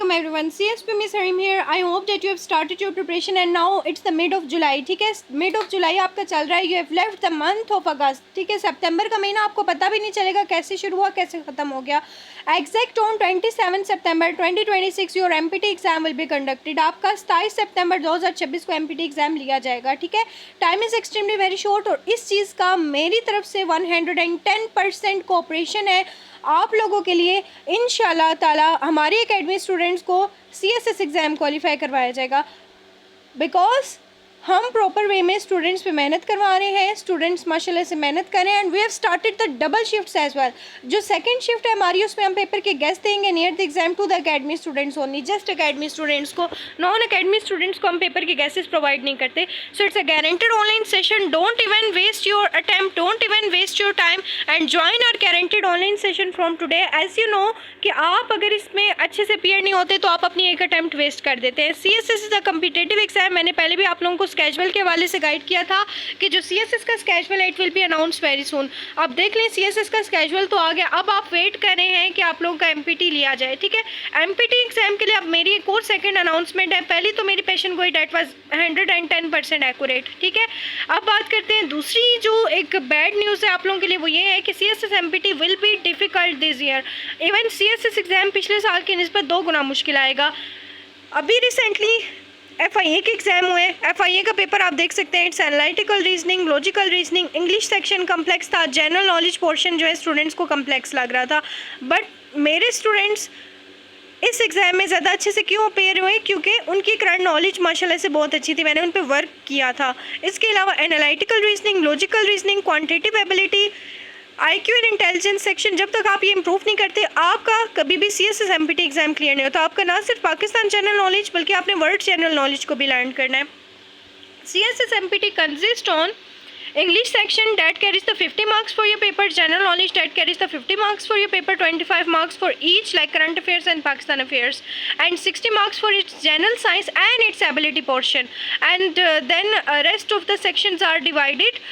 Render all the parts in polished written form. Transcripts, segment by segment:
Assalamualaikum everyone. CSP Miss Harim here. I hope that you have started your preparation and now it's the mid of July. ठीक है, mid of July आपका चल रहा है. You have left the month of August. ठीक है, सितंबर का महीना आपको पता भी नहीं चलेगा कैसे शुरू हुआ कैसे ख़त्म हो गया. Exact on 27 September 2026 your MPT exam will be conducted. आपका 27 सितंबर 2026 को MPT एग्ज़ाम लिया जाएगा. ठीक है, time is extremely very short और इस चीज़ का मेरी तरफ से 110% कोऑपरेशन है आप लोगों के लिए. इंशाल्लाह ताला हमारी एकेडमी स्टूडेंट्स को CSS एग्ज़ाम क्वालिफाई करवाया जाएगा बिकॉज हम प्रॉपर वे में स्टूडेंट्स पे मेहनत करवा रहे हैं. स्टूडेंट्स माशाल्लाह से मेहनत करें and we have started the double shifts as well. जो सेकंड शिफ्ट है हमारी उसमें हम पेपर के गेस्ट देंगे near the exam to the academy students only. Just academy students को, नॉन एकेडमी स्टूडेंट्स को हम पेपर के गेसेस प्रोवाइड नहीं करते. So it's a guaranteed online session. Don't even waste your attempt, don't even waste your time and join our guaranteed online session from today. As you know कि आप अगर इसमें अच्छे से अपीयर नहीं होते तो आप अपनी एक अटैम्प्ट वेस्ट कर देते हैं. CSS is a competitive exam. मैंने पहले भी आप लोगों को स्केजुअल के हवाले से गाइड किया था कि जो CSS का स्केजुअल है it will be announce very soon. आप देख लें CSS का स्केजुअल तो आ गया. अब आप वेट कर रहे हैं कि आप लोगों का MPT लिया जाए. ठीक है, MPT एग्जाम के लिए अब मेरी एक और सेकंड अनाउंसमेंट है. पहली तो मेरी पेशेंट गोई डेट वाज 110% एक्यूरेट. ठीक है, अब बात करते हैं दूसरी जो एक बैड न्यूज़ है आप लोगों के लिए, वो ये है कि CSS MPT will be difficult this year. Even CSS exam पिछले साल की निस्बत 2 गुना मुश्किल आएगा. अभी रिसेंटली FIA के एग्ज़ाम हुए. FIA का पेपर आप देख सकते हैं. It's analytical reasoning, logical reasoning, English section complex था. जनरल नॉलेज पोर्शन जो है स्टूडेंट्स को कम्प्लेक्स लग रहा था. बट मेरे स्टूडेंट्स इस एग्ज़ाम में ज़्यादा अच्छे से क्यों अपेयर हुए? क्योंकि उनकी करंट नॉलेज माशाल्लाह से बहुत अच्छी थी. मैंने उन पर वर्क किया था. इसके अलावा analytical reasoning, logical reasoning, quantitative ability, IQ and intelligence section, जब तक आप ये इंप्रूव नहीं करते आपका कभी भी CSS MPT एग्ज़ाम क्लियर नहीं होता. आपका ना सिर्फ पाकिस्तान जनरल नॉलेज बल्कि आपने वर्ल्ड जनरल नॉलेज को भी लर्न करना है. CSS MPT consist on English section that carries the 50 marks for your paper, general knowledge that carries the 50 marks for your paper, 25 marks for each like current affairs and Pakistan affairs, and 60 marks for its general science and its ability portion, and then rest of the sections are divided.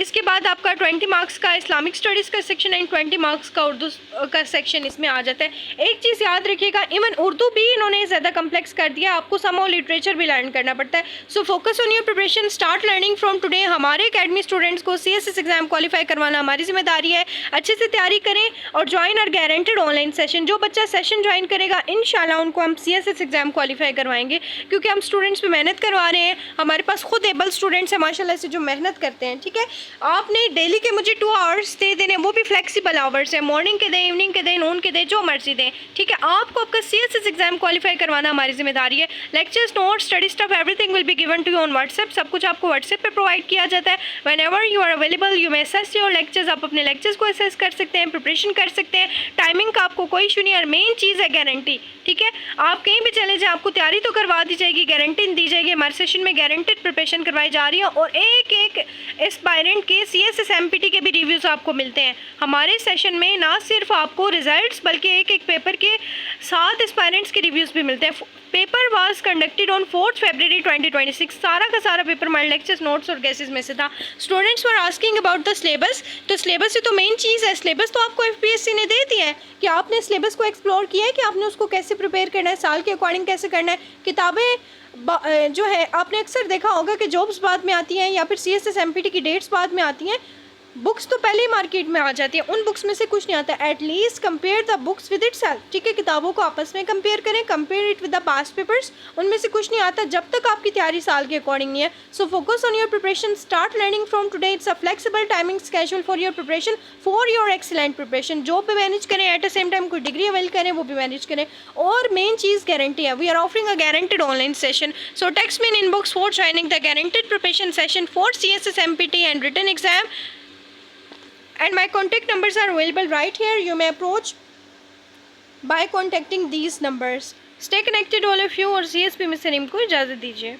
इसके बाद आपका 20 marks का Islamic studies का section and 20 marks का उर्दू का section इसमें आ जाता है. एक चीज़ याद रखिएगा, इवन उर्दू भी इन्होंने ज़्यादा कम्प्लेक्स कर दिया. आपको समहाउ लिटरेचर भी लर्न करना पड़ता है. So focus on your preparation, start learning from today. हमारे एकेडमी स्टूडेंट्स को CSS एग्ज़ाम क्वालिफाई करवाना हमारी जिम्मेदारी है. अच्छे से तैयारी करें और join our guaranteed online session. जो बच्चा सेशन ज्वाइन करेगा इंशाल्लाह उनको हम CSS एग्ज़ाम क्वालिफाई करवाएंगे क्योंकि हम स्टूडेंट्स पर मेहनत करवा रहे हैं. हमारे पास खुद एबल स्टूडेंट्स हैं माशाल्लाह से जो मेहनत करते हैं. ठीक है, आपने डेली के मुझे 2 आवर्स दे देने, वो भी फ्लेक्सिबल आवर्स हैं. मॉर्निंग के दें, इवनिंग के दें, नून के दें, जो मर्जी दें. ठीक है, आपको आपका CSS एग्जाम क्वालिफाई करवाना हमारी जिम्मेदारी है. Lectures, notes, study stuff, everything will be given to you on WhatsApp. सब कुछ आपको व्हाट्सएप पे प्रोवाइड किया जाता है. Whenever you are available you may access your lectures. आप अपने लेक्चर्स को असेस कर सकते हैं, प्रिपरेशन कर सकते हैं. टाइमिंग का आपको कोई इशू नहीं है. मेन चीज़ है गारंटी. ठीक है, आप कहीं भी चले जाएँ आपको तैयारी तो करवा दी जाएगी, गारंटी दी जाएगी. हमारे सेशन में गारंटेड प्रिपरेशन करवाई जा रही है और एक एक एस्पायरेंट के CSS MPT के भी रिव्यूज़ आपको मिलते हैं. हमारे सेशन में ना सिर्फ आपको रिजल्ट्स बल्कि एक एक पेपर के 7 एस्पायरेंट्स के रिव्यूज़ भी मिलते हैं. पेपर वाज कंडक्टेड ऑन 4 फरवरी 2026. सारा का सारा पेपर हमारे लेक्चर्स, नोट्स और गेसेस में से था. Students were asking about the syllabus. तो सिलेबस ही तो मेन चीज़ है. सिलेबस तो आपको FPSC ने दे दिया है कि आपने सिलेबस को एक्सप्लोर किया है कि आपने उसको कैसे प्रिपेयर करना है, साल के अकॉर्डिंग कैसे करना है. किताबें जो है आपने अक्सर देखा होगा कि जॉब्स बाद में आती हैं या फिर CSS MPT की डेट्स बाद में आती हैं. बुक्स तो पहले ही मार्केट में आ जाती है, उन बुक्स में से कुछ नहीं आता. At least compare the books with itself. ठीक है, किताबों को आपस में कंपेयर करें, compare it with the past papers. उनमें से कुछ नहीं आता जब तक आपकी तैयारी साल के अकॉर्डिंग नहीं है. So focus on your preparation, start learning from today. It's a flexible timing schedule for your preparation, for your excellent preparation. जो भी मैनेज करें एट द सेम टाइम कोई डिग्री अवेल करें वो भी मैनेज करें. और मेन चीज़ गारंटी है. We are offering a guaranteed online session. So text me in inbox for joining the guaranteed preparation session for CSS MPT and written exam. And my contact numbers are available right here. You may approach by contacting these numbers. Stay connected all of you और CSP miss Salim को इजाज़त दीजिए.